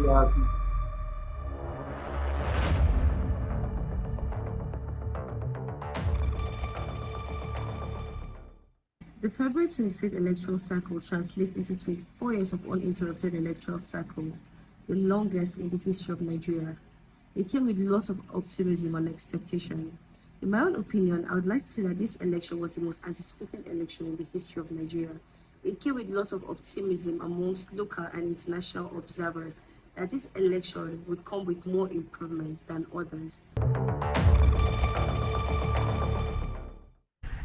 Yeah. The February 25th electoral cycle translates into 24 years of uninterrupted electoral cycle, the longest in the history of Nigeria. It came with lots of optimism and expectation. In my own opinion, I would like to say that this election was the most anticipated election in the history of Nigeria. It came with lots of optimism amongst local and international observers that this election would come with more improvements than others.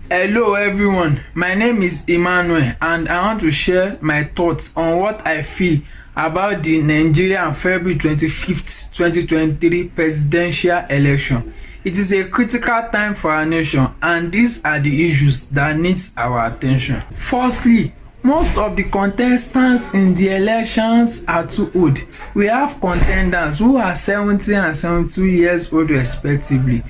Hello everyone, my name is Emmanuel and I want to share my thoughts on what I feel about the Nigerian February 25th, 2023 presidential election. It is a critical time for our nation and these are the issues that needs our attention. Firstly, most of the contestants in the elections are too old. We have contenders who are 70 and 72 years old respectively.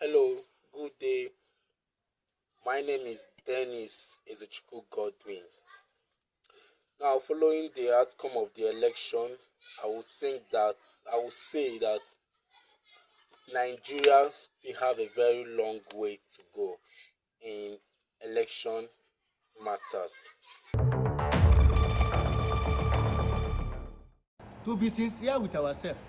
Hello, good day. My name is Dennis Ezechukwu Godwin. Now, following the outcome of the election, I would say that Nigeria still have a very long way to go in election matters. To be sincere with ourselves,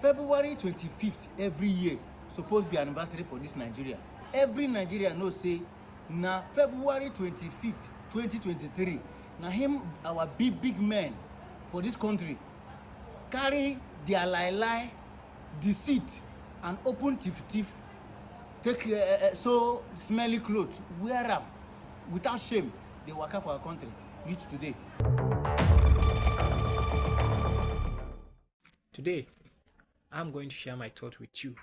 February 25th every year supposed to be anniversary for this Nigeria. Every Nigerian knows say na February 25th, 2023, na him our big men for this country carry their lie, deceit and open thief, take so smelly clothes, wear am without shame. They waka for our country reach today. Today, I'm going to share my thoughts with you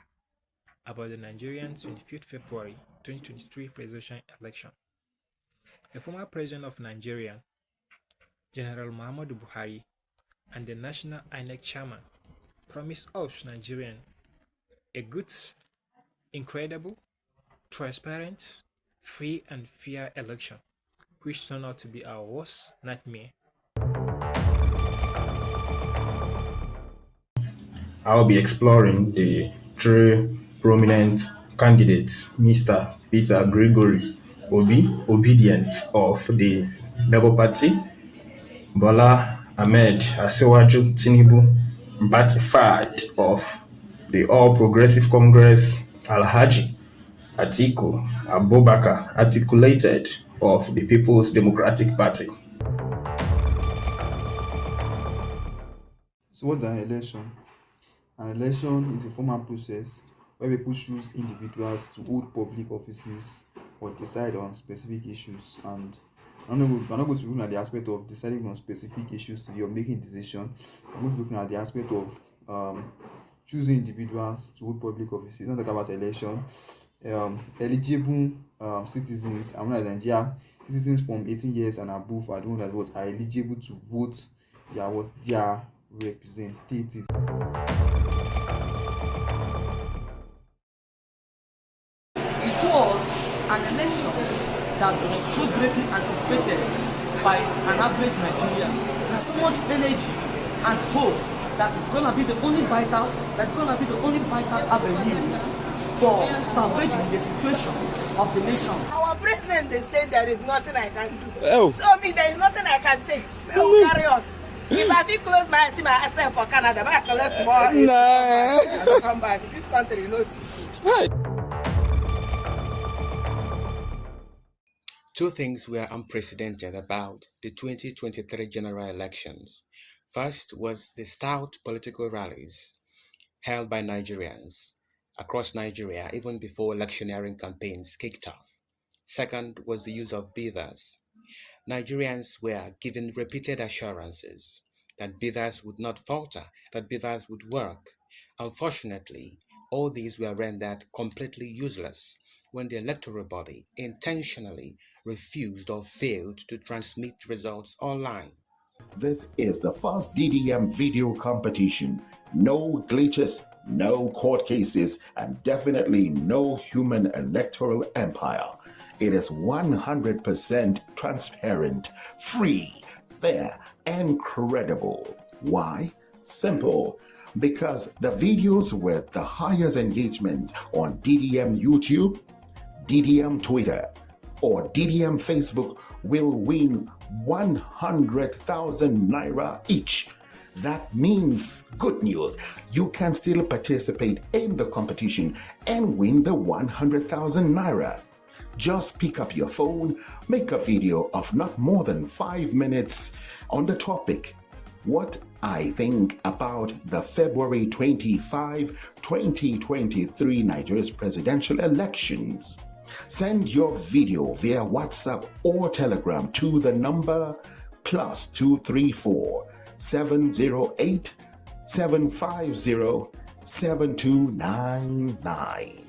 about the Nigerian 25th February 2023 presidential election. The former president of Nigeria, General Muhammadu Buhari, and the National INEC chairman promised us Nigerians a good, incredible, transparent, free and fair election, which turned out to be our worst nightmare. I'll be exploring the three prominent candidates, Mr. Peter Gregory Obi, Obedient of the Labour Party, Bola Ahmed Asiwaju Tinubu, Batified of the All Progressive Congress, Alhaji Atiku Abubakar, articulated of the People's Democratic Party. So what's an election? An election is a formal process where people choose individuals to hold public offices or decide on specific issues. And we're not going to be looking at the aspect of deciding on specific issues you're making decision. We're going to be looking at the aspect of choosing individuals to hold public offices. Not talk about election. Eligible citizens, I'm not Nigeria, citizens from 18 years and above are the ones that are eligible to vote their representative. It was an election that was so greatly anticipated by an average Nigerian with so much energy and hope that it's going to be the only vital avenue for salvaging the situation of the nation. Our president, they say there is nothing I can do. Oh. So me, there is nothing I can say. I will carry on. If I feel close my see myself for Canada, but I collect more. Nah. I will come back. This country knows. Two things were unprecedented about the 2023 general elections. First was the stout political rallies held by Nigerians across Nigeria even before electioneering campaigns kicked off. Second was the use of beavers. Nigerians were given repeated assurances that beavers would not falter, that beavers would work. Unfortunately, all these were rendered completely useless when the electoral body intentionally refused or failed to transmit results online. This is the first DDM video competition. No glitches, no court cases, and definitely no human electoral empire. It is 100% transparent, free, fair, and credible. Why? Simple. Because the videos with the highest engagement on DDM YouTube, DDM Twitter, or DDM Facebook will win 100,000 naira each. That means good news. You can still participate in the competition and win the 100,000 naira. Just pick up your phone, make a video of not more than 5 minutes on the topic, what I think about the February 25, 2023 Nigeria's presidential elections. Send your video via WhatsApp or Telegram to the number +234 708 750 7299.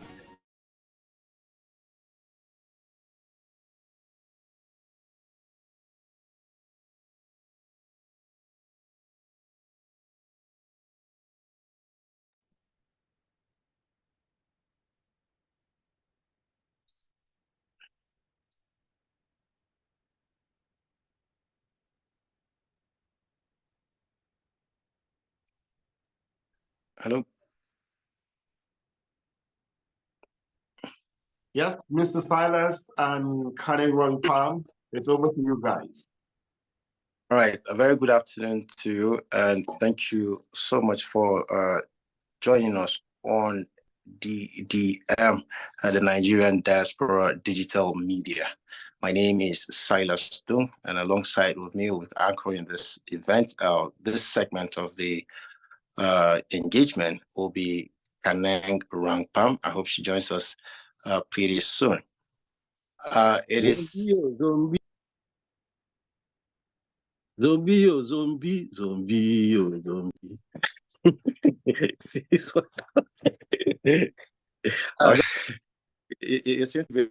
Hello. Yes, Mr. Silas and Karen Palm, it's over to you guys. All right. A very good afternoon to you, and thank you so much for joining us on DDM, the Nigerian Diaspora Digital Media. My name is Silas Dung, and alongside with me with anchoring this event, this segment of the engagement will be Kaneng Rangpam. I hope she joins us pretty soon. It is zombie, zombie. This one. It seems to be.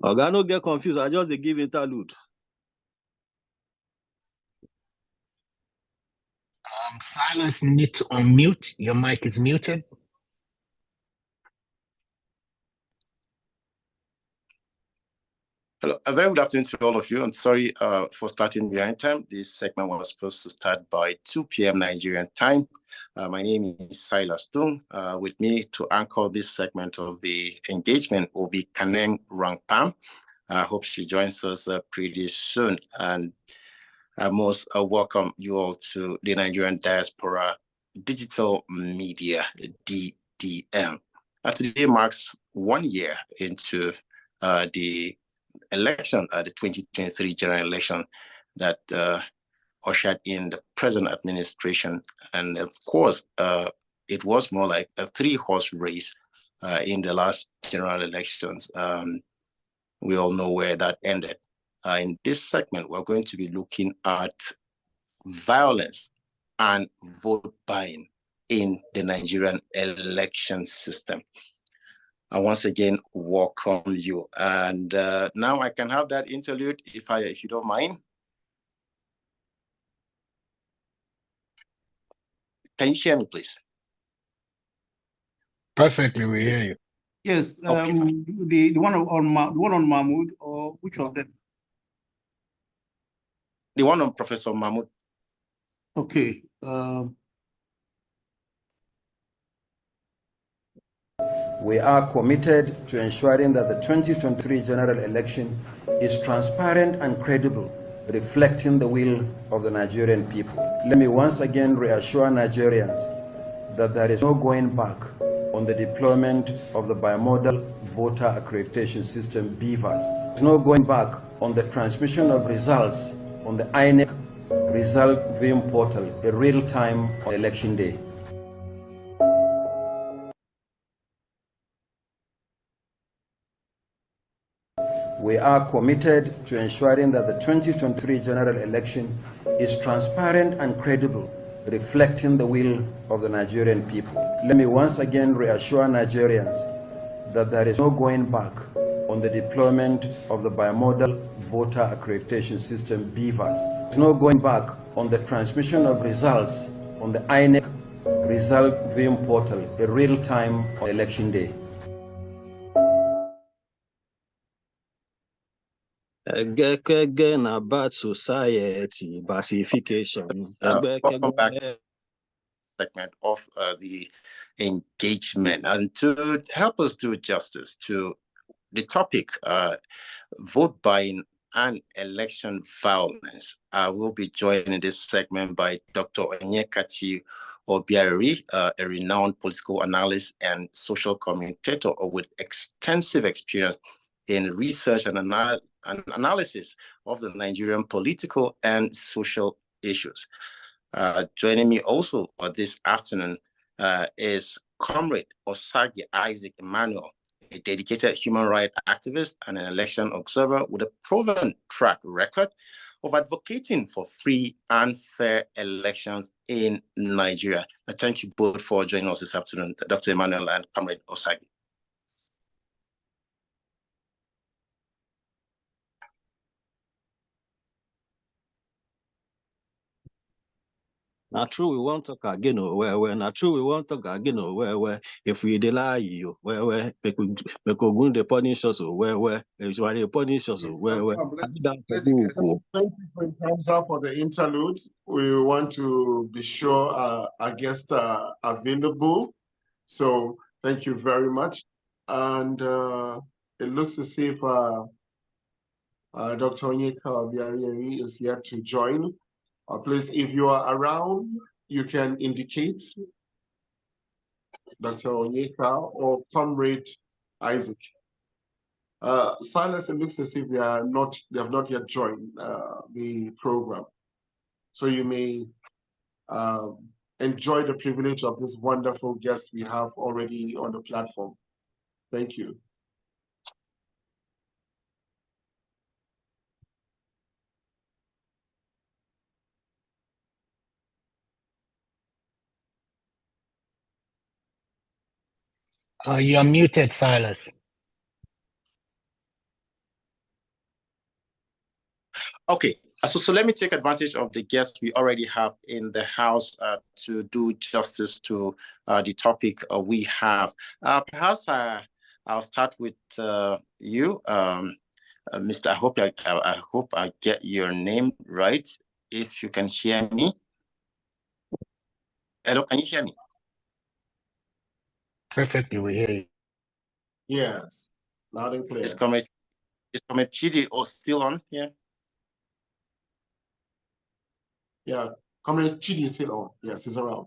I don't get confused. I just give interlude. Silas, you need to unmute. Your mic is muted. Hello, a very good afternoon to all of you. I'm sorry for starting behind time. This segment was supposed to start by 2 p.m. Nigerian time. My name is Silas Dung. With me to anchor this segment of the engagement will be Kaneng Rangpam. I hope she joins us pretty soon. And I most welcome you all to the Nigerian Diaspora Digital Media, DDM. Today marks 1 year into the election, the 2023 general election that ushered in the present administration. And of course, it was more like a 3-horse race in the last general elections. We all know where that ended. In this segment, we're going to be looking at violence and vote buying in the Nigerian election system. I once again welcome you. And now I can have that interlude if you don't mind. Can you hear me, please? Perfectly, we hear you. Yes, Okay. the one on Mahmoud, or which of them? The one on Professor Mahmoud. Okay. We are committed to ensuring that the 2023 general election is transparent and credible, reflecting the will of the Nigerian people. Let me once again reassure Nigerians that there is no going back on the deployment of the bimodal voter accreditation system, BVAS. There's no going back on the transmission of results on the INEC result viewing portal in real time on election day. We are committed to ensuring that the 2023 general election is transparent and credible, reflecting the will of the Nigerian people. Let me once again reassure Nigerians that there is no going back on the deployment of the bimodal voter accreditation system, BVAS. There's no going back on the transmission of results on the INEC result viewing portal in real time on election day. Again about society, batification. Welcome back to the segment of the engagement. And to help us do justice to the topic, vote buying and election violence, I will be joined in this segment by Dr. Onyekachi Obiari, a renowned political analyst and social commentator with extensive experience in research and analysis of the Nigerian political and social issues. Joining me also this afternoon is Comrade Osagi Isaac Emmanuel, a dedicated human rights activist and an election observer with a proven track record of advocating for free and fair elections in Nigeria. I thank you both for joining us this afternoon, Dr. Emmanuel and Comrade Osagi. Now true, we want to talk again, where. Now true, we want to talk again, where. If we deny you, where, make we go the punish us, where. If you want to punish us, where. Thank you for your answer for the interlude. We want to be sure our guests are available. So thank you very much. And it looks as if Dr. Onyeka Obiari is yet to join. Please, if you are around, you can indicate Dr. Onyeka or Comrade Isaac. Silas, it looks as if they have not yet joined the program. So you may enjoy the privilege of this wonderful guest we have already on the platform. Thank you. You're muted, Silas. Okay, so let me take advantage of the guests we already have in the house to do justice to the topic we have. Perhaps I'll start with you, Mr. I hope I get your name right. If you can hear me. Hello, can you hear me? Perfectly, we hear you. Yes, loud and clear. Is Comrade Chidi still on here? Yeah, Comrade Chidi is still on. Yes, he's around.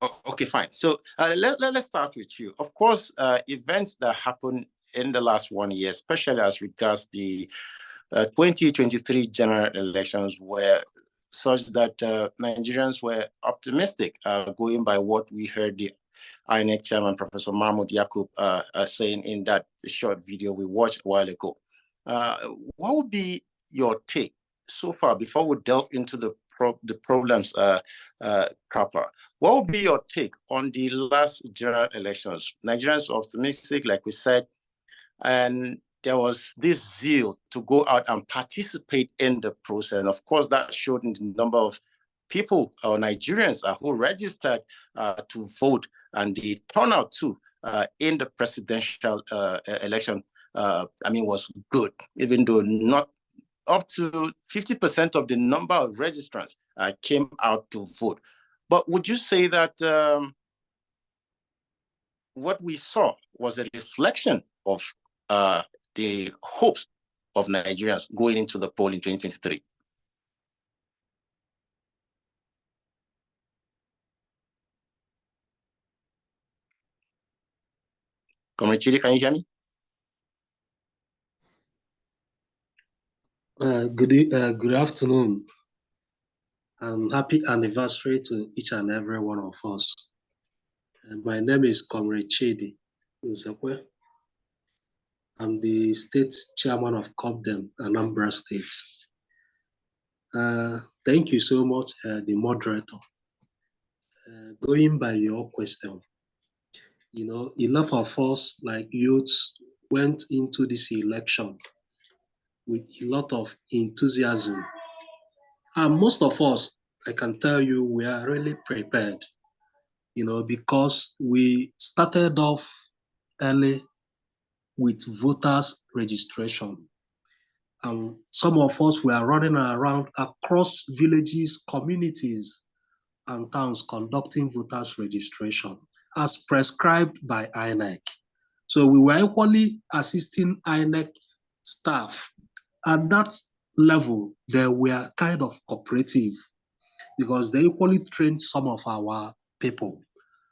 Oh, okay, fine. So let's start with you. Of course, events that happened in the last 1 year, especially as regards the 2023 general elections, were such that Nigerians were optimistic, going by what we heard the INEC chairman, Professor Mahmoud Yakub, saying in that short video we watched a while ago. What would be your take so far, before we delve into the problems proper? What would be your take on the last general elections? Nigerians are optimistic, like we said, and there was this zeal to go out and participate in the process. And of course, that showed in the number of people or Nigerians who registered to vote, and the turnout too in the presidential election, was good, even though not up to 50% of the number of registrants came out to vote. But would you say that what we saw was a reflection of the hopes of Nigerians going into the poll in 2023? Comrade Chidi, can you hear me? Good afternoon, and happy anniversary to each and every one of us. My name is Comrade Chidi Nzekwe. I'm the state chairman of COPDEM, Anambra State. Thank you so much, the moderator. Going by your question, a lot of us, like youths, went into this election with a lot of enthusiasm And most of us, I can tell you, we are really prepared, because we started off early with voters registration. And some of us were running around across villages, communities, and towns conducting voters registration as prescribed by INEC. So we were equally assisting INEC staff. At that level, they were kind of cooperative because they equally trained some of our people.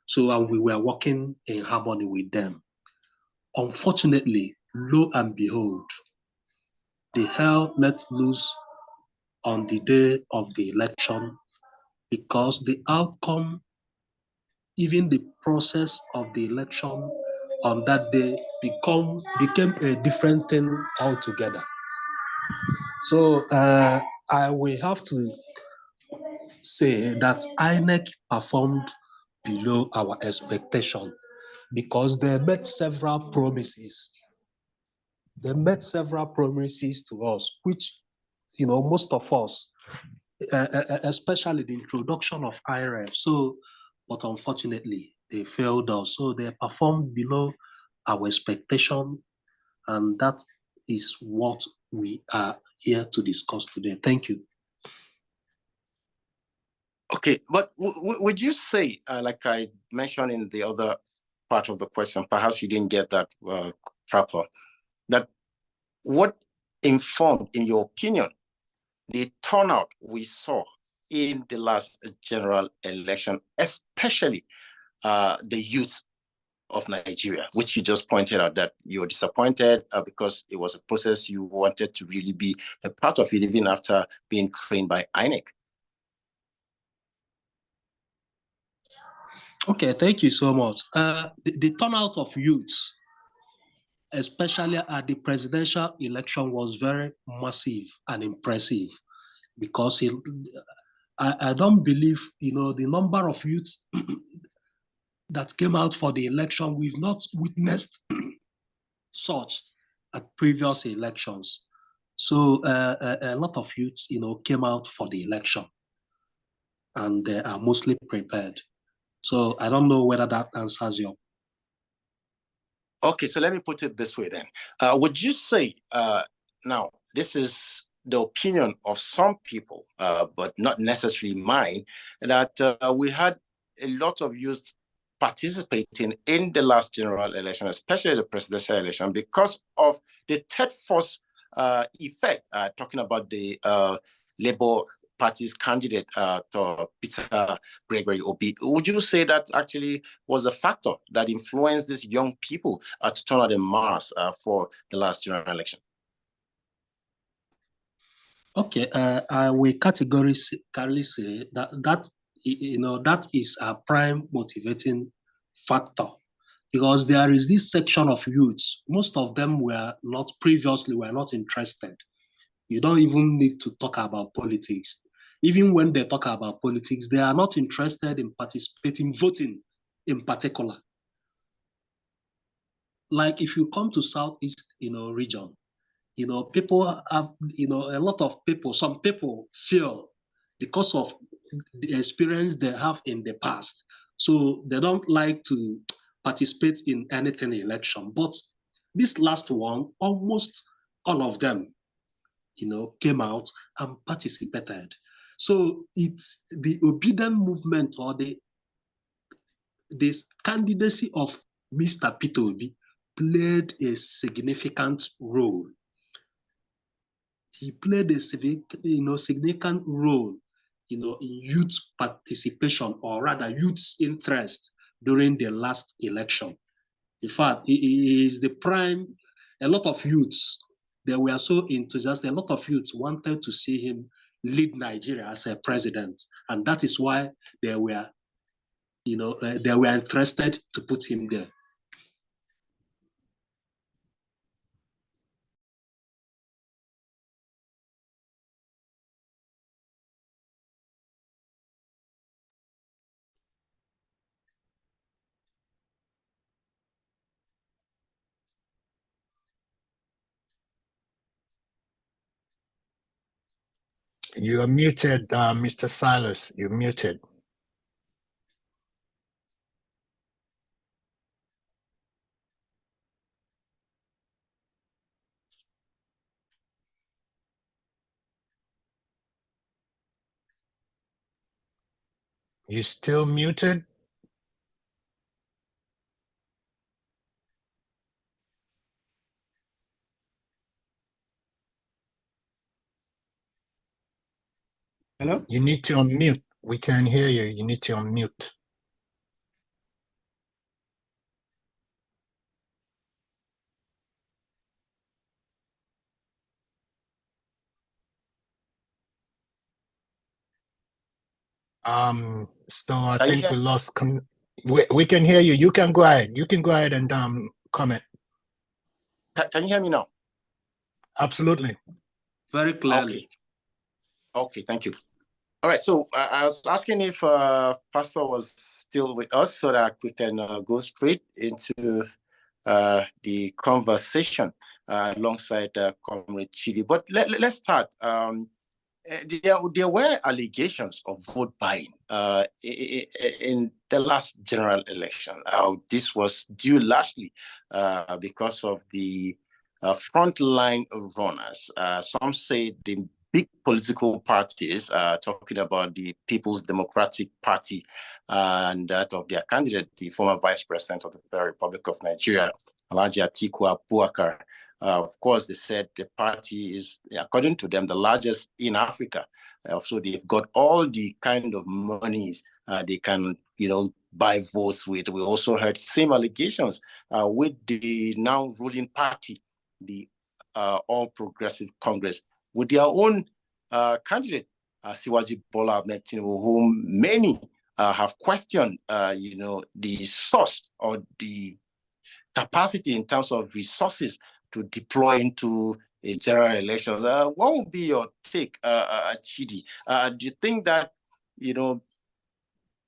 So and we were working in harmony with them. Unfortunately, lo and behold, the hell let loose on the day of the election because the outcome, even the process of the election on that day became a different thing altogether. So I will have to say that INEC performed below our expectation because they made several promises. They made several promises to us, which most of us, especially the introduction of IRF. So, but unfortunately, they failed us. So they performed below our expectation, and that is what we are here to discuss today. Thank you. Okay, but would you say, like I mentioned in the other part of the question, perhaps you didn't get that proper, that what informed, in your opinion, the turnout we saw in the last general election, especially the youth of Nigeria, which you just pointed out that you're disappointed because it was a process you wanted to really be a part of it, even after being trained by INEC? Okay, thank you so much. The turnout of youths, especially at the presidential election, was very massive and impressive because I don't believe, the number of youths that came out for the election, we've not witnessed such at previous elections. So a lot of youths, came out for the election and they are mostly prepared. So I don't know whether that answers your. Okay, so let me put it this way then. Would you say, now, this is the opinion of some people, but not necessarily mine, that we had a lot of youth participating in the last general election, especially the presidential election, because of the third force effect, talking about the Labour Party's candidate, to Peter Gregory Obi. Would you say that actually was a factor that influenced these young people to turn out en masse for the last general election? Okay, I will categorically say that that is a prime motivating factor because there is this section of youths. Most of them were not interested. You don't even need to talk about politics. Even when they talk about politics, they are not interested in participating, voting in particular. Like if you come to Southeast, region, people have, a lot of people, some people feel because of the experience they have in the past. So they don't like to participate in anything election. But this last one, almost all of them, came out and participated. So it's the obedient movement or this candidacy of Mr. Peter Obi played a significant role. He played a significant role, in youth participation or rather youth's interest during the last election. In fact, he is the prime. A lot of youths, they were so enthusiastic. A lot of youths wanted to see him lead Nigeria as a president, and that is why they were, they were interested to put him there. You are muted, Mr. Silas. You're muted. You still muted? Hello? You need to unmute. We can't hear you. You need to unmute. So I Are you think here? we lost. We can hear you. You can go ahead. You can go ahead and comment. Can you hear me now? Absolutely. Very clearly. Okay, thank you. All right, so I was asking if Pastor was still with us so that we can go straight into the conversation alongside Comrade Chidi. But let's start. There were allegations of vote buying in the last general election. This was due largely because of the frontline runners. Some say the big political parties, talking about the People's Democratic Party and that of their candidate, the former Vice President of the Federal Republic of Nigeria, Alhaji Atiku Abubakar. Of course, they said the party is, according to them, the largest in Africa. So they've got all the kind of monies they can, buy votes with. We also heard same allegations with the now ruling party, the All Progressive Congress, with their own candidate, Siwaji Bola Ahmed Tinubu, whom many have questioned, the source or the capacity in terms of resources to deploy into a general election. What would be your take, Chidi? Do you think that,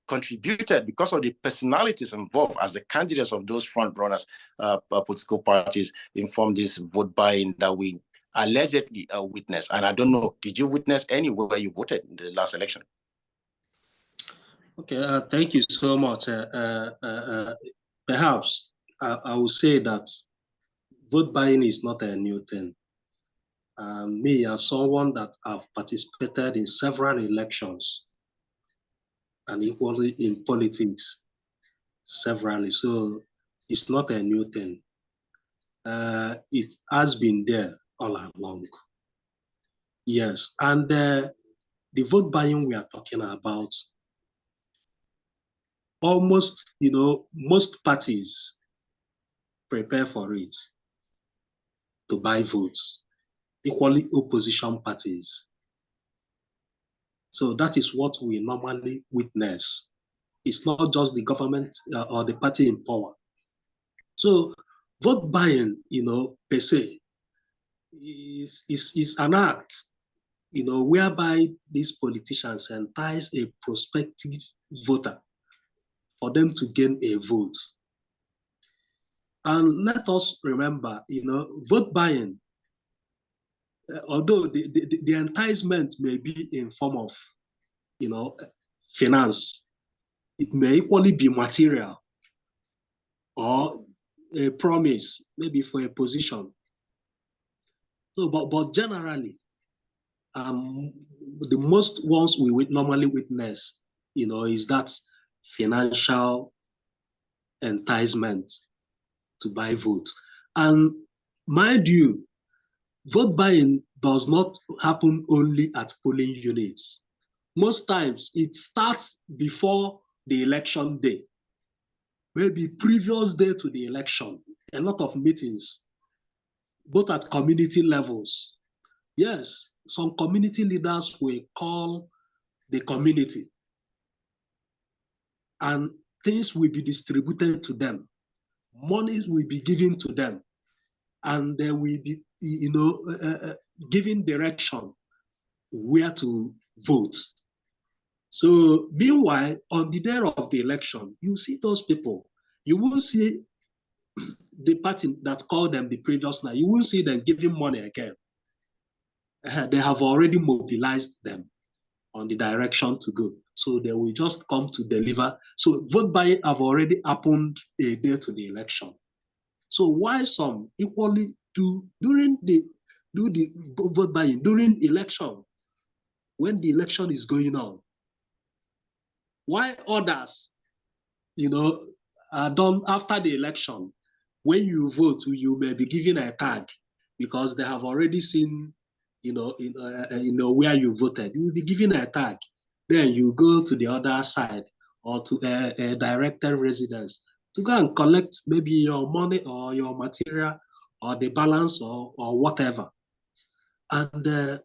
contributed because of the personalities involved as the candidates of those front runners, political parties, informed this vote buying that we allegedly witnessed? And I don't know, did you witness anywhere you voted in the last election? Okay, thank you so much. Perhaps I will say that vote buying is not a new thing. Me, as someone that have participated in several elections and equally in politics severally, so it's not a new thing. It has been there all along. Yes, and the vote buying we are talking about, almost, most parties prepare for it to buy votes, equally opposition parties. So that is what we normally witness. It's not just the government or the party in power. So vote buying, per se, is an act, whereby these politicians entice a prospective voter for them to gain a vote. And let us remember, vote buying, although the enticement may be in form of, finance, it may equally be material or a promise, maybe for a position. So, but generally, the most ones we would normally witness, is that financial enticement to buy votes. And mind you, vote buying does not happen only at polling units. Most times it starts before the election day, maybe previous day to the election, a lot of meetings, both at community levels. Yes, some community leaders will call the community and things will be distributed to them. Monies will be given to them and they will be, given direction where to vote. So meanwhile, on the day of the election, you see those people. You won't see the party that called them the previous night. You won't see them giving money again. they have already mobilized them on the direction to go. So they will just come to deliver. So vote buying have already happened a day to the election. So why some equally do the vote buying during election when the election is going on? Why others, are done after the election? When you vote, you may be given a tag because they have already seen, where you voted. You will be given a tag. Then you go to the other side or to a directed residence to go and collect maybe your money or your material or the balance or whatever. And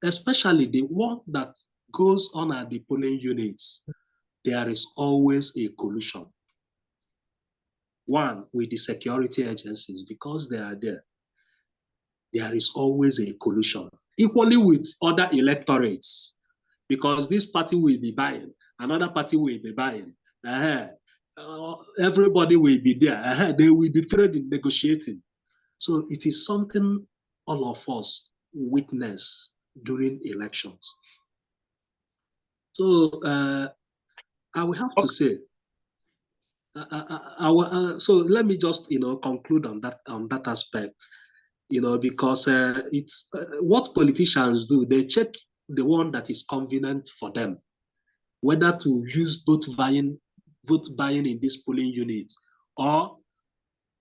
especially the work that goes on at the polling units, there is always a collusion. One, with the security agencies, because they are there. There is always a collusion. Equally with other electorates, because this party will be buying, another party will be buying. Everybody will be there. They will be trading, negotiating. So it is something all of us witness during elections. So I will have to say, so let me just conclude on that aspect, because it's what politicians do. They check the one that is convenient for them, whether to use vote buying in this polling unit or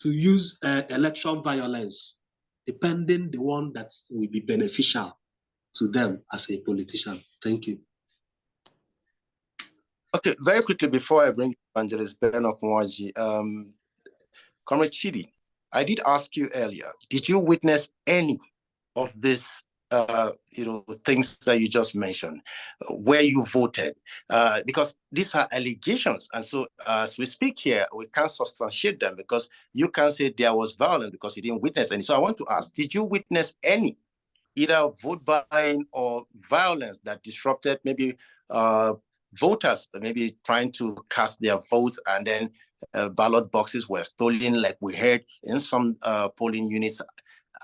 to use election violence, depending the one that will be beneficial to them as a politician. Thank you. Okay, very quickly before I bring Evangelist Bernard Mwaji, Comrade Chidi, I did ask you earlier, did you witness any of this, things that you just mentioned, where you voted? Because these are allegations. And so as we speak here, we can't substantiate them because you can't say there was violence because you didn't witness any. So I want to ask, did you witness any, either vote buying or violence that disrupted maybe voters, maybe trying to cast their votes and then ballot boxes were stolen, like we heard in some polling units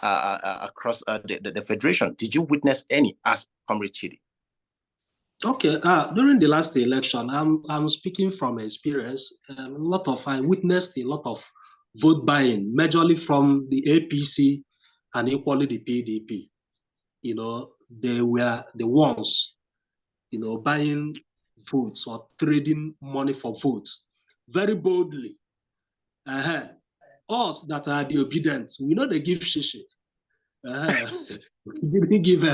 across the Federation? Did you witness any as Comrade Chidi? Okay, during the last election, I'm speaking from experience. I witnessed a lot of vote buying, majorly from the APC and equally the PDP. They were the ones, buying votes or trading money for votes very boldly. Us that are the obedient, we know they give shishi. We didn't give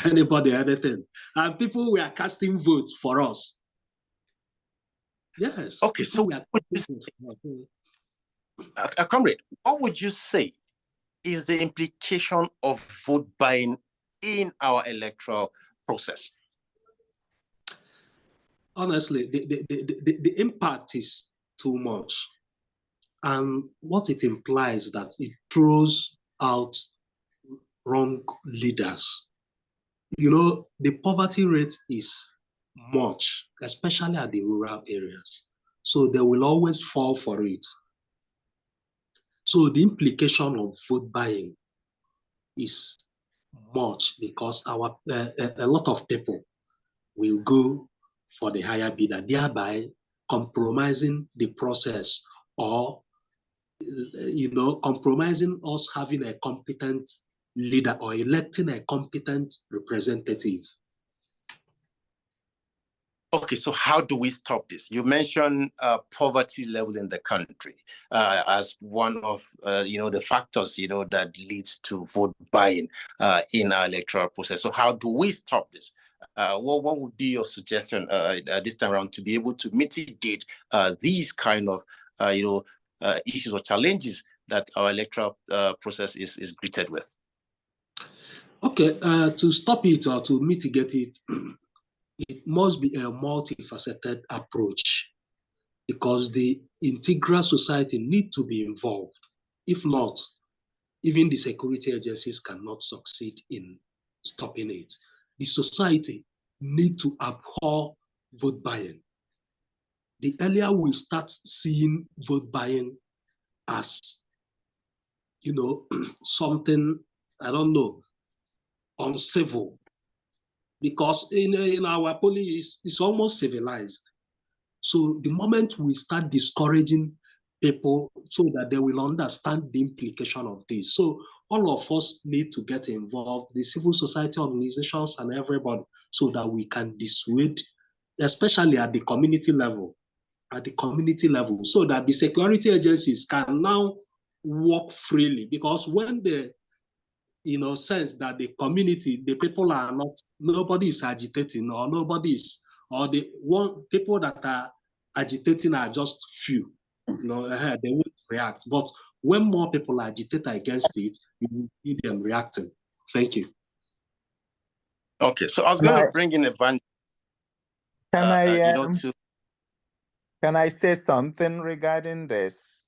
anybody anything. And people were casting votes for us. Yes. Okay, so Comrade, what would you say is the implication of vote buying in our electoral process? Honestly, the impact is too much. And what it implies that it throws out wrong leaders. The poverty rate is much, especially at the rural areas. So they will always fall for it. So the implication of vote buying is much because a lot of people will go for the higher bidder, thereby compromising the process or compromising us having a competent leader or electing a competent representative. Okay, so how do we stop this? You mentioned poverty level in the country as one of the factors that leads to vote buying in our electoral process. So how do we stop this? What would be your suggestion this time around to be able to mitigate these kind of issues or challenges that our electoral process is greeted with? Okay, to stop it or to mitigate it, it must be a multifaceted approach because the integral society need to be involved. If not, even the security agencies cannot succeed in stopping it. The society need to abhor vote buying. The earlier we start seeing vote buying as, something, I don't know, uncivil, because in our police, it's almost civilized. So the moment we start discouraging people so that they will understand the implication of this. So all of us need to get involved, the civil society organizations and everybody, so that we can dissuade, especially at the community level, so that the security agencies can now work freely. Because when they sense that the community, the people are not, nobody is agitating, or the people that are agitating are just few, they won't react. But when more people agitate against it, you will see them reacting. Thank you. Okay, so I was going to bring in Evan. Can I say something regarding this?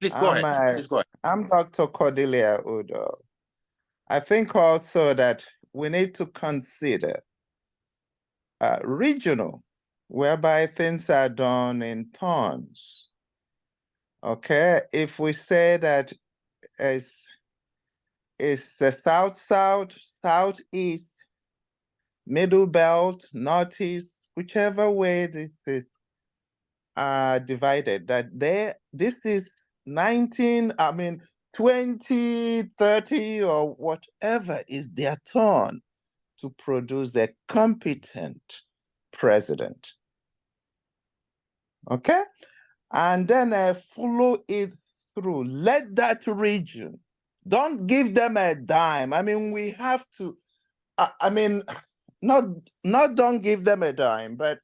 Please go ahead. Please go ahead. I'm Dr. Cordelia Udo. I think also that we need to consider regional, whereby things are done in turns. Okay, if we say that it's the south-south, southeast, middle belt, northeast, whichever way this is divided, that this is 20, 30, or whatever is their turn to produce a competent president. Okay? And then follow it through. Let that region, don't give them a dime. We have to, not don't give them a dime, but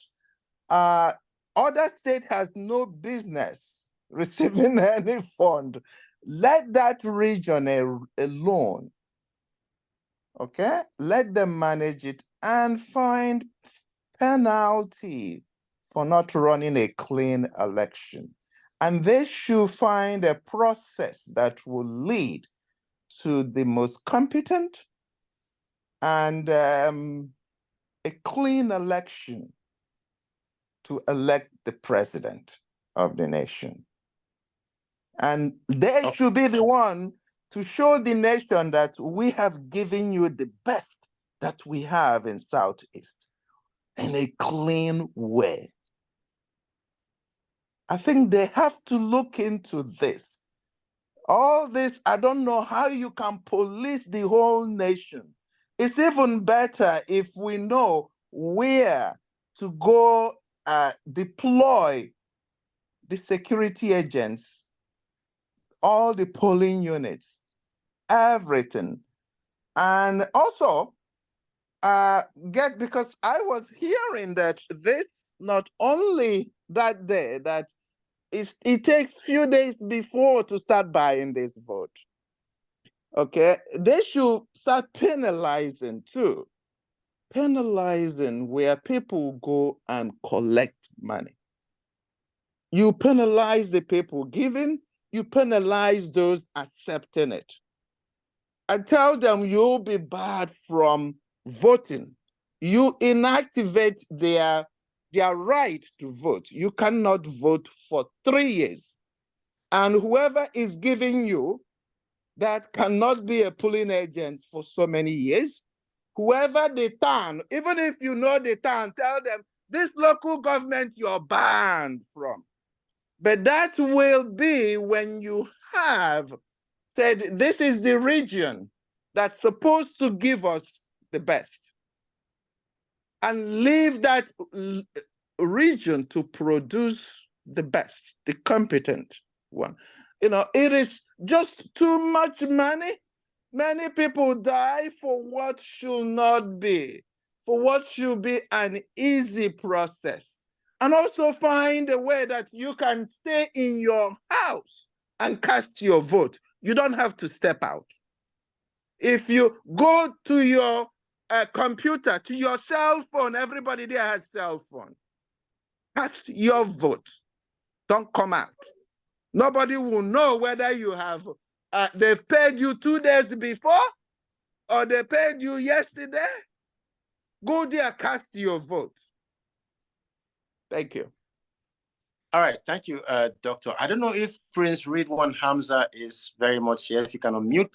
other state has no business receiving any fund. Let that region alone. Okay? Let them manage it and find penalty for not running a clean election. And they should find a process that will lead to the most competent and a clean election to elect the president of the nation. And they should be the one to show the nation that we have given you the best that we have in Southeast in a clean way. I think they have to look into this. All this, I don't know how you can police the whole nation. It's even better if we know where to go deploy the security agents, all the polling units, everything. And also, because I was hearing that this, not only that day, that it takes few days before to start buying this vote. Okay, they should start penalizing too. Penalizing where people go and collect money. You penalize the people giving, you penalize those accepting it. I tell them you'll be barred from voting. You inactivate their right to vote. You cannot vote for 3 years. And whoever is giving you that cannot be a polling agent for so many years, whoever the town, even if you know the town, tell them this local government you're banned from. But that will be when you have said this is the region that's supposed to give us the best, and leave that region to produce the best, the competent one. It is just too much money. Many people die for what should not be, for what should be an easy process. And also find a way that you can stay in your house and cast your vote. You don't have to step out. If you go to your computer, to your cell phone, everybody there has cell phone. Cast your vote. Don't come out. Nobody will know whether you have, they've paid you 2 days before or they paid you yesterday. Go there, cast your vote. Thank you. All right, thank you, Doctor. I don't know if Prince Ridwan Hamza is very much here, if you can unmute.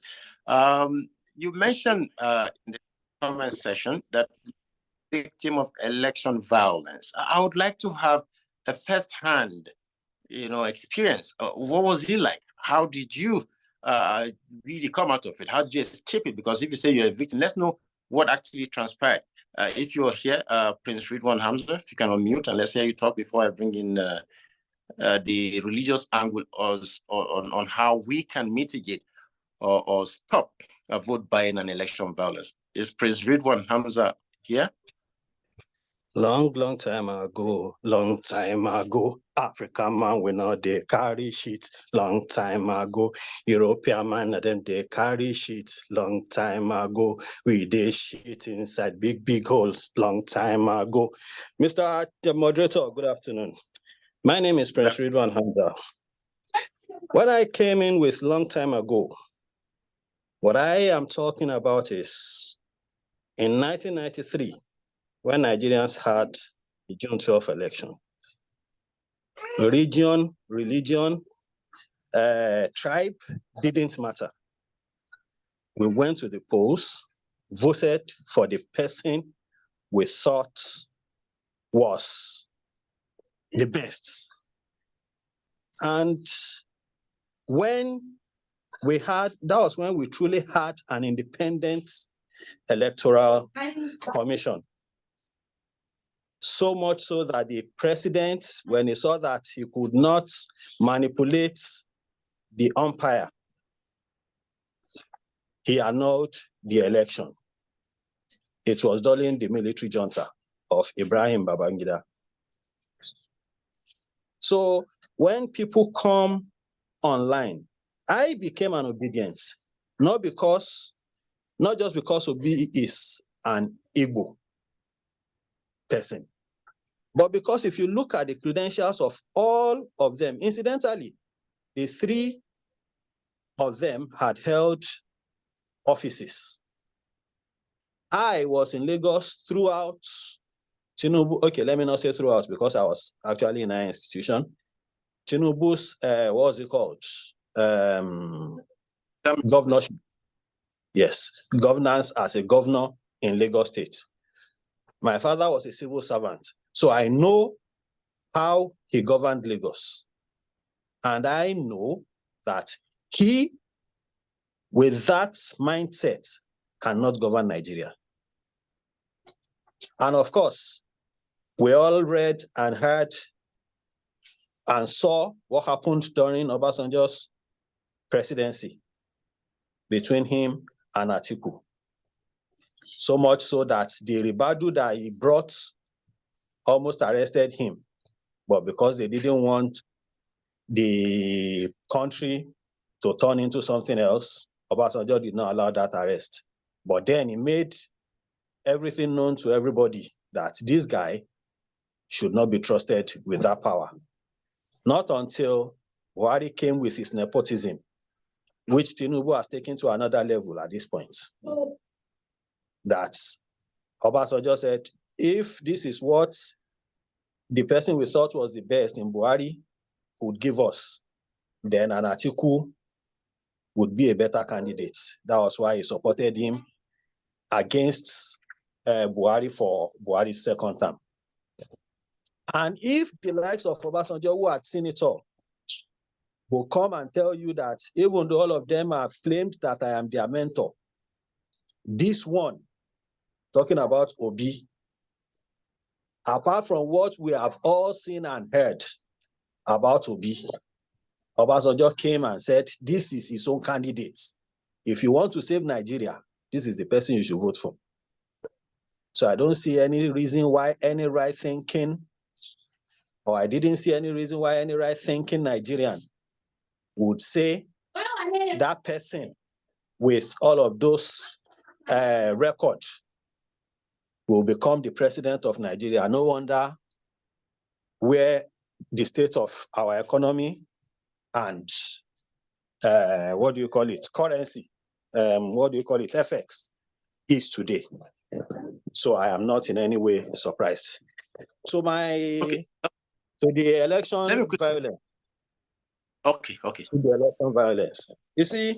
you mentioned in the comment session that victim of election violence. I would like to have a first-hand, experience. What was it like? How did you really come out of it? How did you escape it? Because if you say you're a victim, let's know what actually transpired. If you're here, Prince Ridwan Hamza, if you can unmute and let's hear you talk before I bring in the religious angle on how we can mitigate or stop vote buying and election violence. Is Prince Ridwan Hamza here? Long time ago, African man we know they carry shit. Long time ago, European man them they carry shit. Long time ago, we they shit inside big holes. Long time ago, Mr. Moderator, good afternoon. My name is Prince Ridwan Hamza. When I came in with long time ago, what I am talking about is in 1993. When Nigerians had the June 12 election. Religion, tribe didn't matter. We went to the polls, voted for the person we thought was the best. And when that was when we truly had an independent electoral commission. So much so that the president, when he saw that he could not manipulate the umpire, he annulled the election. It was during the military junta of Ibrahim Babangida. So when people come online, I became an obedient, not just because Obi is an Igbo person, but because if you look at the credentials of all of them, incidentally, the three of them had held offices. I was in Lagos throughout Tinubu. Okay, let me not say throughout because I was actually in an institution. Tinubu's, what was it called? Governorship. Yes, governance as a governor in Lagos State. My father was a civil servant, so I know how he governed Lagos. And I know that he, with that mindset, cannot govern Nigeria. And of course, we all read and heard and saw what happened during Obasanjo's presidency between him and Atiku. So much so that the Ribadu that he brought almost arrested him. But because they didn't want the country to turn into something else, Obasanjo did not allow that arrest. But then he made everything known to everybody that this guy should not be trusted with that power. Not until Buhari came with his nepotism, which Tinubu has taken to another level at this point, that Obasanjo said, if this is what the person we thought was the best in Buhari could give us, then an Atiku would be a better candidate. That was why he supported him against Buhari for Buhari's second term. And if the likes of Obasanjo, who had seen it all, will come and tell you that even though all of them have claimed that I am their mentor, this one, talking about Obi, apart from what we have all seen and heard about Obi, Obasanjo came and said, this is his own candidate. If you want to save Nigeria, this is the person you should vote for. So I don't see any reason why any right-thinking, or I didn't see any reason why any right-thinking Nigerian would say that person with all of those records will become the president of Nigeria. No wonder where the state of our economy and currency, FX is today. So I am not in any way surprised. So the election violence. Okay. To the election violence. You see,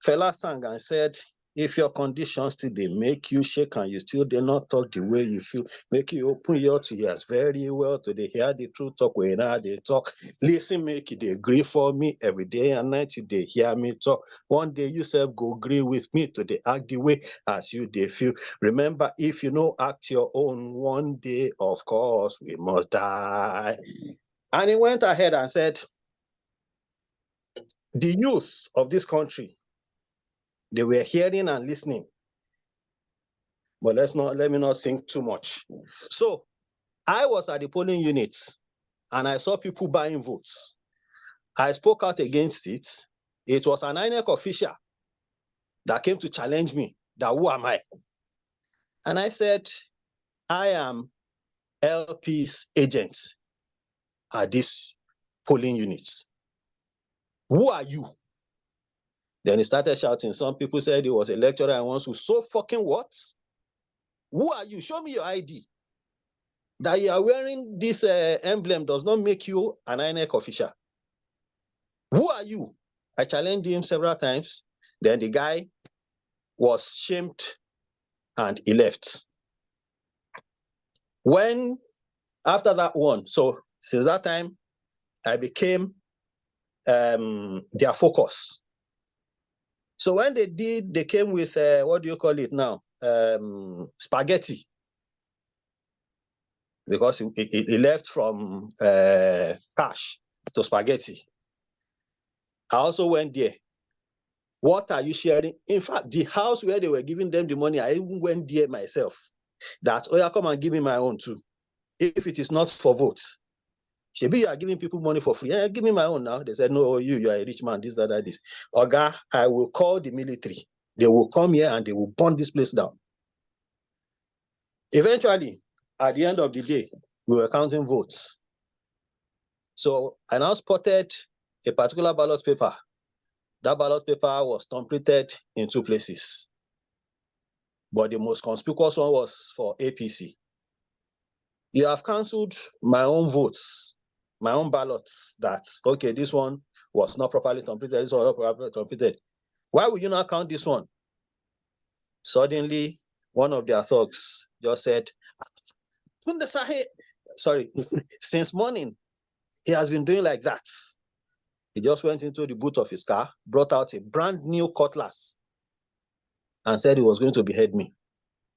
Fela sang and said, if your conditions still they make you shake and you still do not talk the way you feel, make you open your ears very well to they hear the truth talk when they talk. Listen, make it they agree for me every day and night. They hear me talk. One day you self go agree with me to they act the way as you they feel. Remember, if you know act your own, one day of course we must die. And he went ahead and said, the youth of this country, they were hearing and listening. But let me not think too much. So I was at the polling units and I saw people buying votes. I spoke out against it. It was an INEC official that came to challenge me that who am I? And I said, I am LP's agent at this polling units. Who are you? Then he started shouting. Some people said he was a lecturer and once who so fucking what? Who are you? Show me your ID. That you are wearing this emblem does not make you an INEC official. Who are you? I challenged him several times. Then the guy was shamed and he left. When, after that one, so since that time, I became their focus. So when they came with, what do you call it now? Spaghetti. Because he left from cash to spaghetti. I also went there. What are you sharing? In fact, the house where they were giving them the money, I even went there myself. That, oh yeah, come and give me my own too. If it is not for votes. Maybe you are giving people money for free. Yeah, give me my own now. They said, no, you are a rich man, this, that, this. Oga, I will call the military. They will come here and they will burn this place down. Eventually, at the end of the day, we were counting votes. So I now spotted a particular ballot paper. That ballot paper was thumbprinted in 2 places. But the most conspicuous one was for APC. You have cancelled my own votes, my own ballots that, okay, this one was not properly completed, this one was not properly completed. Why would you not count this one? Suddenly, one of their thugs just said, sorry, since morning, he has been doing like that. He just went into the boot of his car, brought out a brand new cutlass, and said he was going to behead me.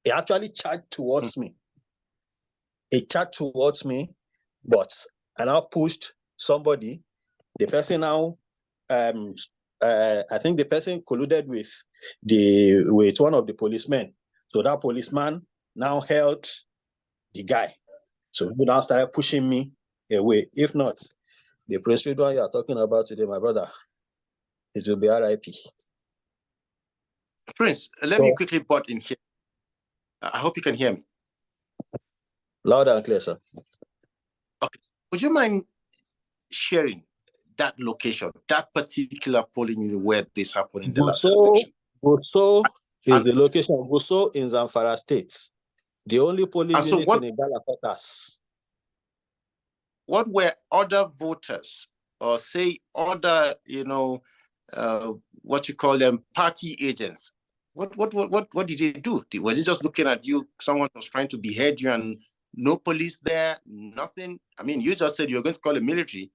He actually charged towards me. He charged towards me, but I now pushed somebody. The person now, I think the person colluded with one of the policemen. So that policeman now held the guy. So he now started pushing me away. If not, the Prince Ridwan you are talking about today, my brother, it will be RIP. Prince, let me quickly butt in here. I hope you can hear me. Loud and clear, sir. Okay. Would you mind sharing that location, that particular polling unit where this happened in the last election? Boso is the location of Boso in Zamfara State. The only polling unit in Igala quarters. What were other voters, or say other, what you call them, party agents? What did they do? Was it just looking at you? Someone was trying to behead you and no police there, nothing? I mean, you just said you were going to call the military.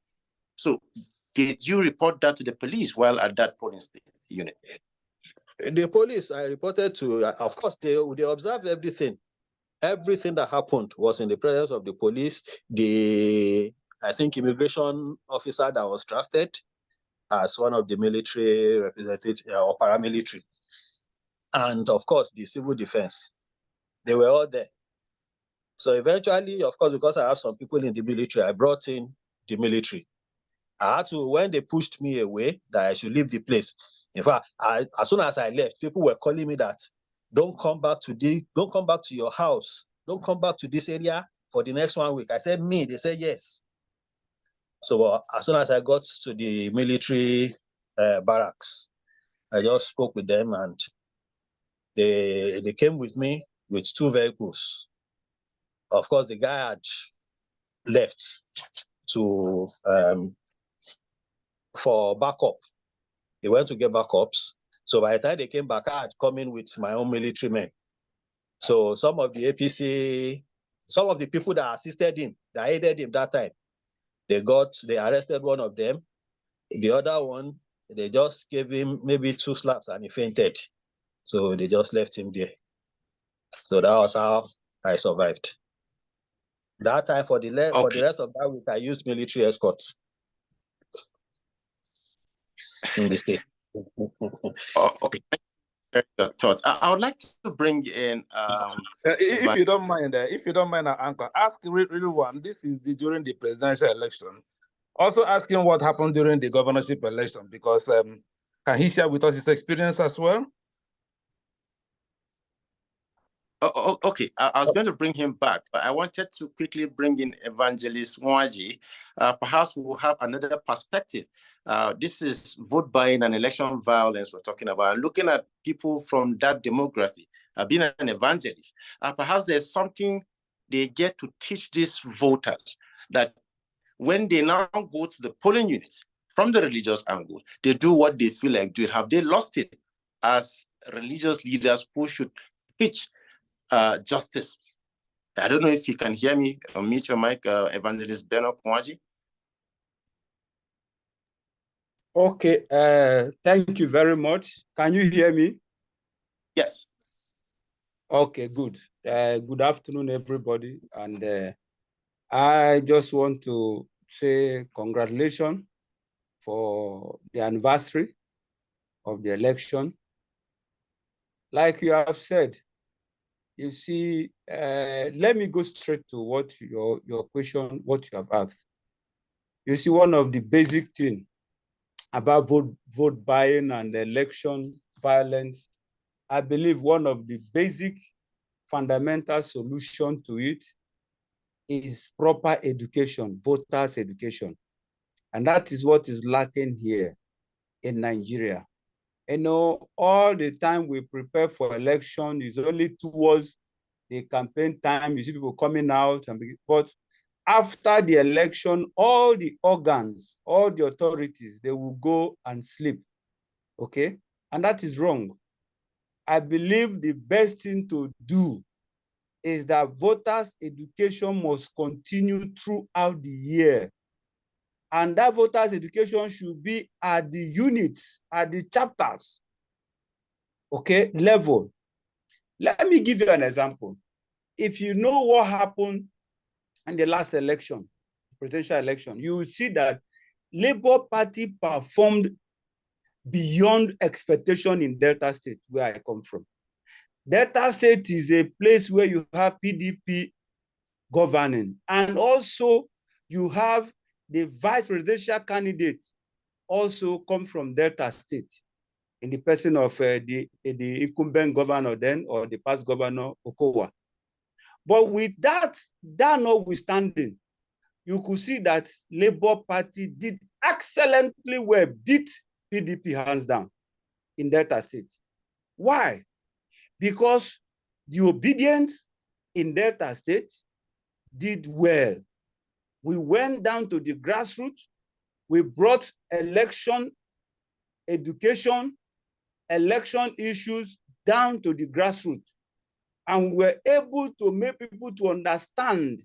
So did you report that to the police while at that polling unit? The police I reported to, of course, they observed everything. Everything that happened was in the presence of the police. I think, immigration officer that was drafted as one of the military representatives or paramilitary. And of course, the civil defense. They were all there. So eventually, of course, because I have some people in the military, I brought in the military. I had to, when they pushed me away, that I should leave the place. In fact, as soon as I left, people were calling me that, don't come back to your house. Don't come back to this area for the next 1 week. I said, me? They said, yes. So as soon as I got to the military barracks, I just spoke with them and they came with me with 2 vehicles. Of course, the guy had left for backup. He went to get backups. So by the time they came back, I had come in with my own military men. So some of the APC, some of the people that assisted him, that aided him that time, they arrested one of them. The other one, they just gave him maybe 2 slaps and he fainted. So they just left him there. So that was how I survived. That time for the rest of that week, I used military escorts in the state. Okay. Your thoughts. I would like to bring in. If you don't mind, Uncle, ask really one. This is during the presidential election. Also asking what happened during the governorship election, because can he share with us his experience as well? Okay, I was going to bring him back, but I wanted to quickly bring in Evangelist Mwaji. Perhaps we'll have another perspective. This is vote buying and election violence we're talking about. Looking at people from that demography, being an evangelist, perhaps there's something they get to teach these voters that when they now go to the polling units from the religious angle, they do what they feel like doing. Have they lost it as religious leaders who should preach justice? I don't know if you can hear me. Mute your mic, Evangelist Beno Mwaji. Okay, thank you very much. Can you hear me? Yes. Okay, good. Good afternoon, everybody. And I just want to say congratulations for the anniversary of the election. Like you have said, you see, let me go straight to what your question, what you have asked. You see, one of the basic things about vote buying and election violence, I believe one of the basic fundamental solution to it is proper education, voters' education. And that is what is lacking here in Nigeria. You know, all the time we prepare for election is only towards the campaign time. You see people coming out, but after the election, all the organs, all the authorities, they will go and sleep, okay? And that is wrong. I believe the best thing to do is that voters' education must continue throughout the year. And that voters' education should be at the units, at the chapters, okay, level. Let me give you an example. If you know what happened in the last election, presidential election, you will see that Labour Party performed beyond expectation in Delta State, where I come from. Delta State is a place where you have PDP governing, and also you have the vice presidential candidate also come from Delta State in the person of the incumbent governor then, or the past governor, Okowa. But with that notwithstanding, you could see that Labour Party did excellently well, beat PDP hands down in Delta State. Why? Because the obedience in Delta State did well. We went down to the grassroots. We brought election education, election issues down to the grassroots. And we were able to make people to understand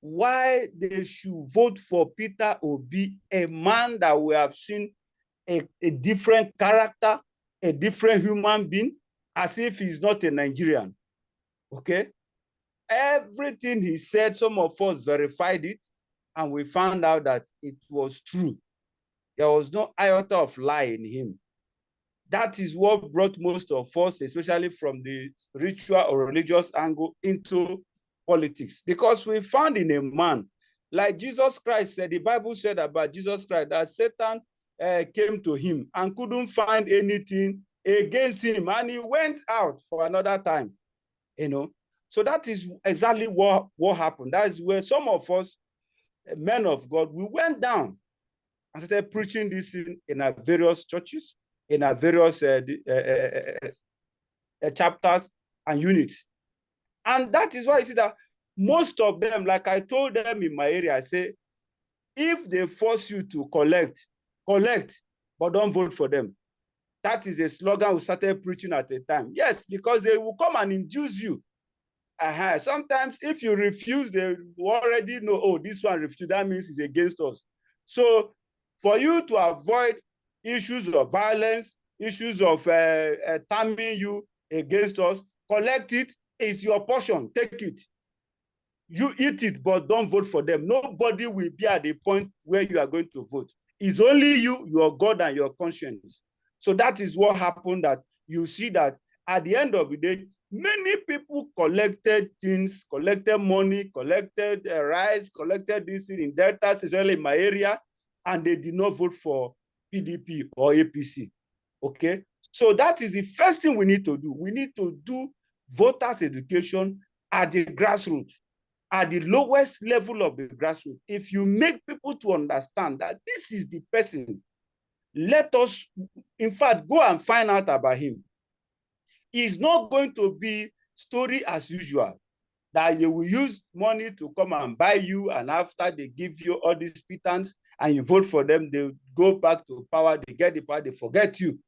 why they should vote for Peter Obi, a man that we have seen a different character, a different human being, as if he's not a Nigerian, okay? Everything he said, some of us verified it, and we found out that it was true. There was no iota of lie in him. That is what brought most of us, especially from the spiritual or religious angle, into politics. Because we found in a man, like Jesus Christ said, the Bible said about Jesus Christ, that Satan came to him and couldn't find anything against him, and he went out for another time, you know. So that is exactly what happened. That is where some of us, men of God, we went down and started preaching this in our various churches, in our various chapters and units. And that is why you see that most of them, like I told them in my area, I say, if they force you to collect, but don't vote for them. That is a slogan we started preaching at the time. Yes, because they will come and induce you. Sometimes if you refuse, they already know, oh, this one refused, that means it's against us. So for you to avoid issues of violence, issues of timing you against us, collect it. It's your portion. Take it. You eat it, but don't vote for them. Nobody will be at the point where you are going to vote. It's only you, your God, and your conscience. So that is what happened, that you see that at the end of the day, many people collected things, collected money, collected rice, collected this in Delta, especially in my area, and they did not vote for PDP or APC. Okay? So that is the first thing we need to do. We need to do voters' education at the grassroots, at the lowest level of the grassroots. If you make people to understand that this is the person, let us, in fact, go and find out about him. It's not going to be story as usual, that they will use money to come and buy you, and after they give you all these pittance and you vote for them, they go back to power, they get the power, they forget you,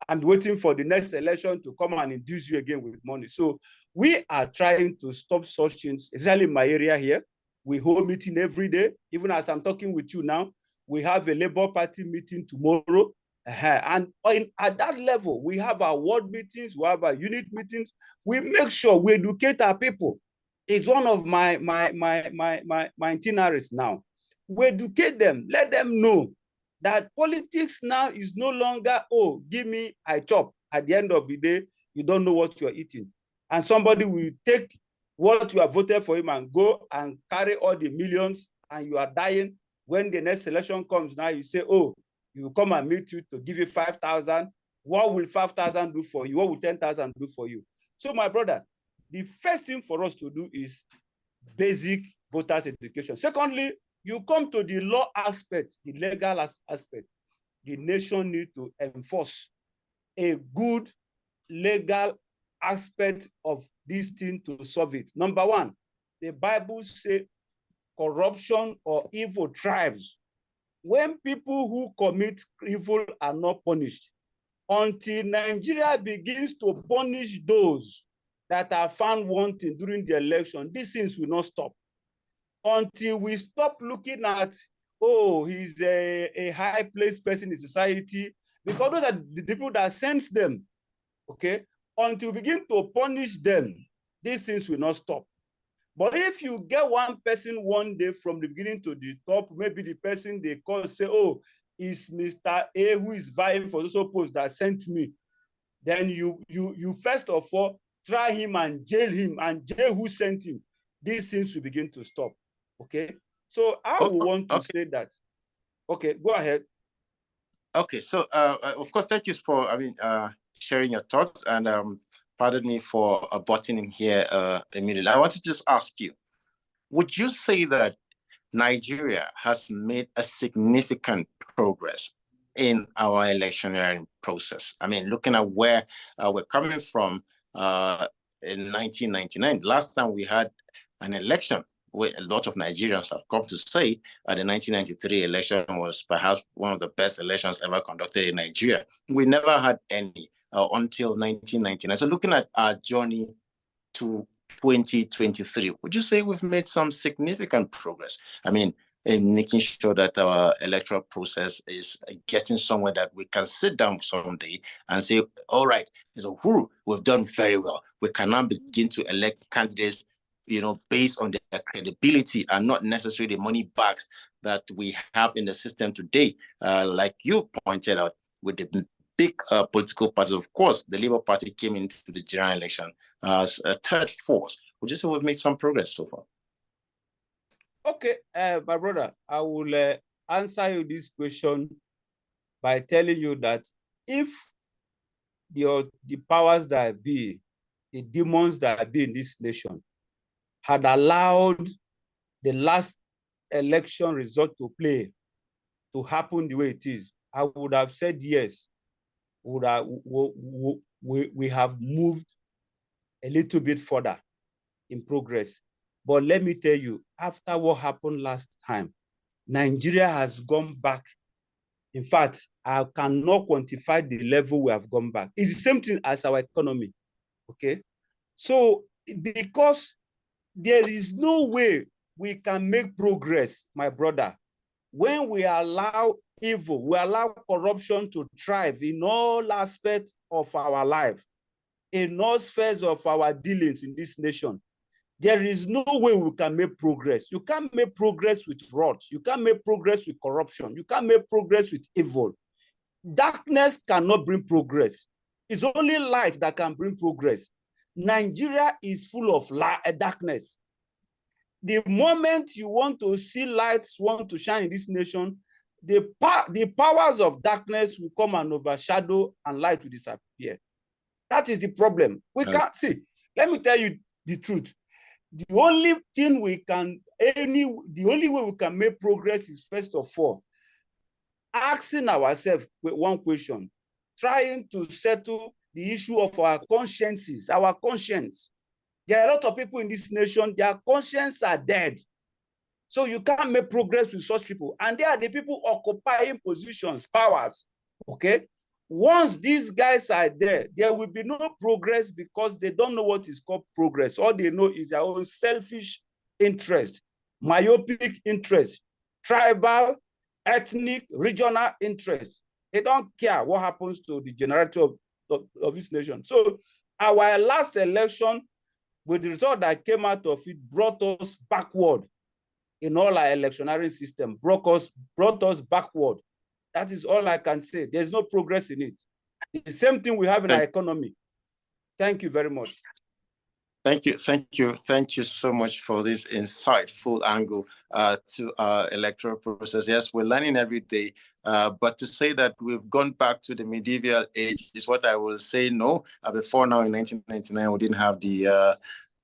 and waiting for the next election to come and induce you again with money. So we are trying to stop such things, especially in my area here. We hold meeting every day. Even as I'm talking with you now, we have a Labour Party meeting tomorrow. And at that level, we have our ward meetings, we have our unit meetings. We make sure we educate our people. It's one of my itineraries now. We educate them, let them know that politics now is no longer, oh, give me, I chop. At the end of the day, you don't know what you're eating. And somebody will take what you have voted for him and go and carry all the millions, and you are dying. When the next election comes now, you say, oh, you come and meet you to give you 5,000. What will 5,000 do for you? What will 10,000 do for you? So my brother, the first thing for us to do is basic voters education. Secondly, you come to the law aspect, the legal aspect. The nation needs to enforce a good legal aspect of this thing to solve it. Number one, the Bible says corruption or evil thrives when people who commit evil are not punished. Until Nigeria begins to punish those that are found wanting during the election, these things will not stop. Until we stop looking at, oh, he's a high-placed person in society, because those are the people that sends them, okay? Until we begin to punish them, these things will not stop. But if you get one person one day from the beginning to the top, maybe the person they call say, oh, it's Mr. A who is vying for social post that sent me, then you first of all try him and jail who sent him. These things will begin to stop. Okay, so I would want to say that. Okay, go ahead. Okay, so of course, thank you for sharing your thoughts, and pardon me for butting in here immediately. I want to just ask you, would you say that Nigeria has made a significant progress in our electioneering process? I mean, looking at where we're coming from in 1999, last time we had an election, where a lot of Nigerians have come to say the 1993 election was perhaps one of the best elections ever conducted in Nigeria. We never had any until 1999. So looking at our journey to 2023, would you say we've made some significant progress? I mean, in making sure that our electoral process is getting somewhere that we can sit down someday and say, all right, so we've done very well. We can now begin to elect candidates, based on their credibility and not necessarily the money bags that we have in the system today. Like you pointed out, with the big political parties, of course, the Labour Party came into the general election as a third force. Would you say we've made some progress so far? Okay, my brother, I will answer you this question by telling you that if the powers that be, the demons that be in this nation, had allowed the last election result to happen the way it is, I would have said yes. We have moved a little bit further in progress. But let me tell you, after what happened last time, Nigeria has gone back In fact, I cannot quantify the level we have gone back. It's the same thing as our economy, okay? So because there is no way we can make progress, my brother, when we allow evil, we allow corruption to thrive in all aspects of our life, in all spheres of our dealings in this nation. There is no way we can make progress. You can't make progress with rot. You can't make progress with corruption. You can't make progress with evil. Darkness cannot bring progress. It's only light that can bring progress. Nigeria is full of darkness. The moment you want to see lights want to shine in this nation, the powers of darkness will come and overshadow and light will disappear. That is the problem. We can't see. Let me tell you the truth. The only thing the only way we can make progress is, first of all, asking ourselves one question, trying to settle the issue of our consciences, our conscience. There are a lot of people in this nation, their consciences are dead. So you can't make progress with such people. And they are the people occupying positions, powers, okay? Once these guys are there, there will be no progress because they don't know what is called progress. All they know is their own selfish interest, myopic interest, tribal, ethnic, regional interest. They don't care what happens to the generality of this nation. So our last election, with the result that came out of it, brought us backward in all our electionary system, brought us backward. That is all I can say. There's no progress in it. The same thing we have in our economy. Thank you very much. Thank you so much for this insightful angle to our electoral process. Yes, we're learning every day, but to say that we've gone back to the medieval age is what I will say no. Before now, in 1999, we didn't have the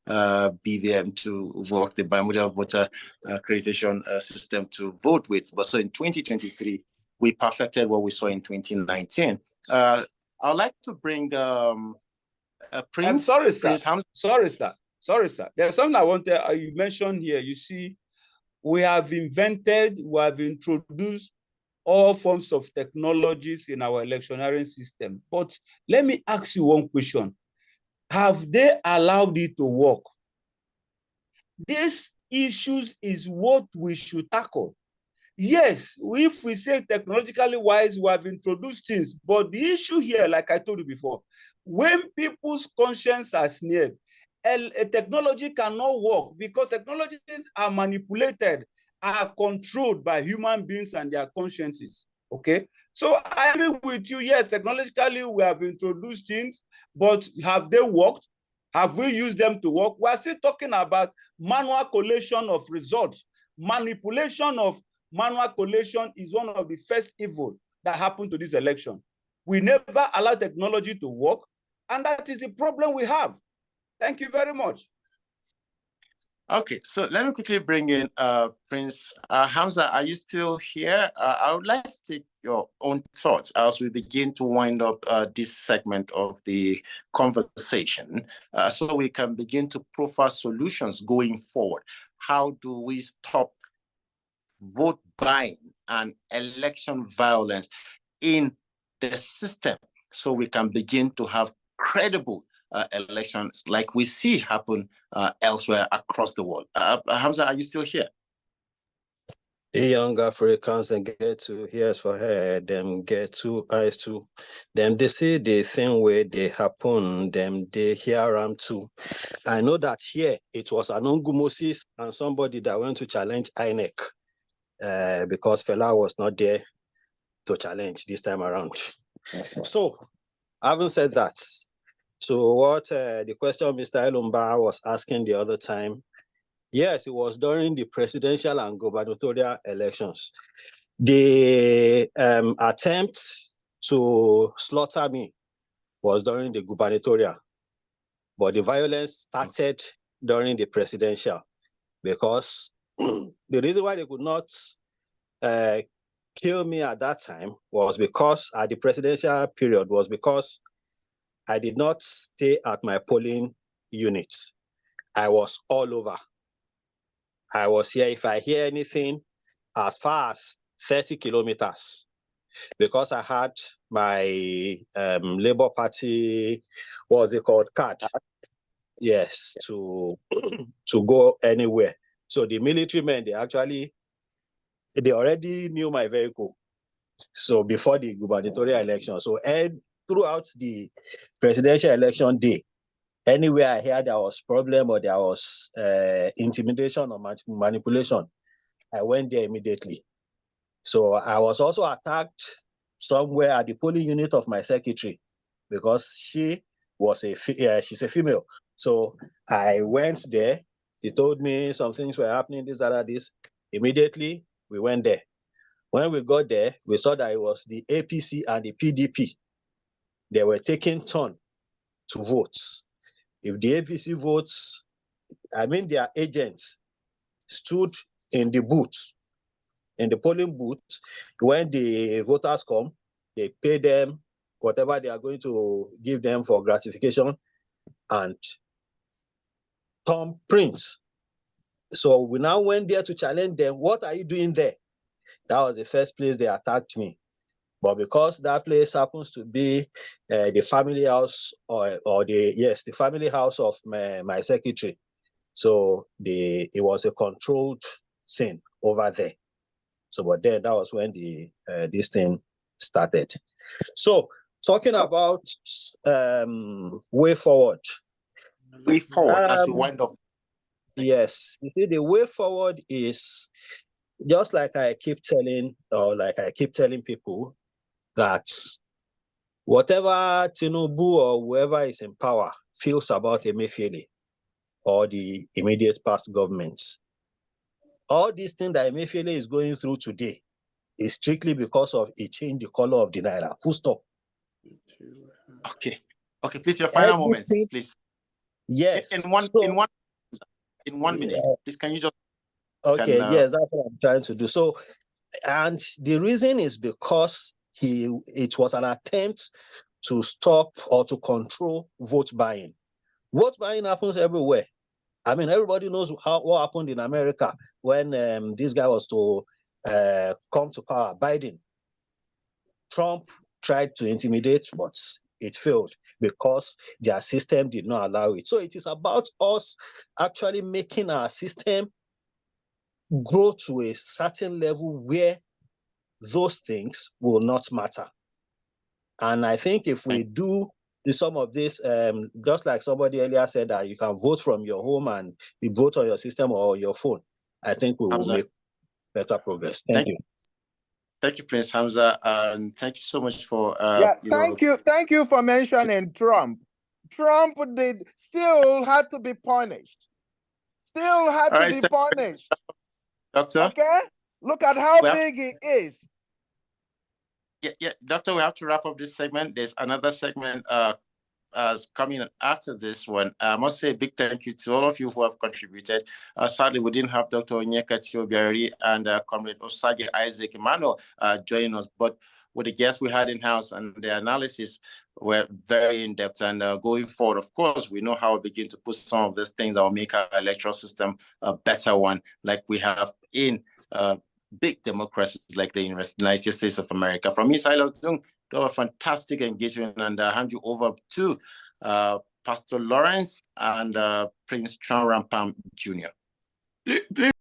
BVM to vote, the bimodal voter accreditation system to vote with. But so in 2023, we perfected what we saw in 2019. I'd like to bring Prince. I'm sorry, sir. Prince Sorry, sir. There's something I wanted, you mentioned here. You see, we have introduced all forms of technologies in our electioneering system. But let me ask you one question. Have they allowed it to work? These issues is what we should tackle. Yes, if we say technologically wise, we have introduced things, but the issue here, like I told you before, when people's conscience are snared, a technology cannot work because technologies are manipulated, are controlled by human beings and their consciences. Okay, so I agree with you. Yes, technologically we have introduced things, but have they worked? Have we used them to work? We are still talking about manual collation of results. Manipulation of manual collation is one of the first evil that happened to this election. We never allow technology to work, and that is the problem we have. Thank you very much. Okay, so let me quickly bring in Prince Hamza. Are you still here? I would like to take your own thoughts as we begin to wind up this segment of the conversation, so we can begin to profile solutions going forward. How do we stop vote buying and election violence in the system so we can begin to have credible elections like we see happen elsewhere across the world? Hamza, are you still here? The young Africans and get 2 ears for head, them get 2 eyes too. Them they see the same way they happen, them they hear them too. I know that here it was Anungu Moses and somebody that went to challenge INEC because Fela was not there to challenge this time around. So, having said that, so what the question Mr. Elumba was asking the other time, yes, it was during the presidential and gubernatorial elections. The attempt to slaughter me was during the gubernatorial, but the violence started during the presidential because the reason why they could not kill me at that time was because at the presidential period was because I did not stay at my polling unit. I was all over. I was here. If I hear anything as far as 30 kilometers, because I had my Labour Party, what was it called, card. Yes, to go anywhere. So the military men, they already knew my vehicle. So before the gubernatorial election, so throughout the presidential election day, anywhere I heard there was problem or there was intimidation or manipulation, I went there immediately. So I was also attacked somewhere at the polling unit of my secretary because she was she's a female. So I went there. He told me some things were happening, this, that, this. Immediately, we went there. When we got there, we saw that it was the APC and the PDP. They were taking turn to vote. If the APC votes, their agents stood in the booth, in the polling booth. When the voters come, they pay them whatever they are going to give them for gratification and thumb prints. So we now went there to challenge them. What are you doing there? That was the first place they attacked me. But because that place happens to be the family house the family house of my secretary, so it was a controlled scene over there. So, but then that was when this thing started. So, talking about way forward. Way forward as we wind up. Yes, you see, the way forward is just like I keep telling people that whatever Tinubu or whoever is in power feels about Emefiele or the immediate past governments, all these things that Emefiele is going through today is strictly because of it changed the color of the naira. Full stop. Okay, please, your final moments, please. Yes. In one minute, please. Can you just? Okay. Yes, that's what I'm trying to do. So, and the reason is because it was an attempt to stop or to control vote buying. Vote buying happens everywhere. Everybody knows what happened in America when this guy was to come to power, Biden. Trump tried to intimidate, but it failed because their system did not allow it. So it is about us actually making our system grow to a certain level where those things will not matter. And I think if we do some of this, just like somebody earlier said that you can vote from your home and you vote on your system or your phone, I think we will make better progress. Thank you. Thank you, Prince Hamza, and thank you so much for Thank you for mentioning Trump. Trump still had to be punished. Punished. Doctor. Okay? Look at how big he is. Yeah, Doctor, we have to wrap up this segment. There's another segment coming after this one. I must say a big thank you to all of you who have contributed. Sadly, we didn't have Dr. Onyeka Tiobiari and Comrade Osage Isaac Emmanuel joining us, but with the guests we had in-house and the analysis were very in-depth. And going forward, of course, we know how we begin to put some of these things that will make our electoral system a better one, like we have in big democracies like the United States of America. From me, Silas Dung, do a fantastic engagement, and hand you over to Pastor Lawrence and Prince Chonrampam Jr.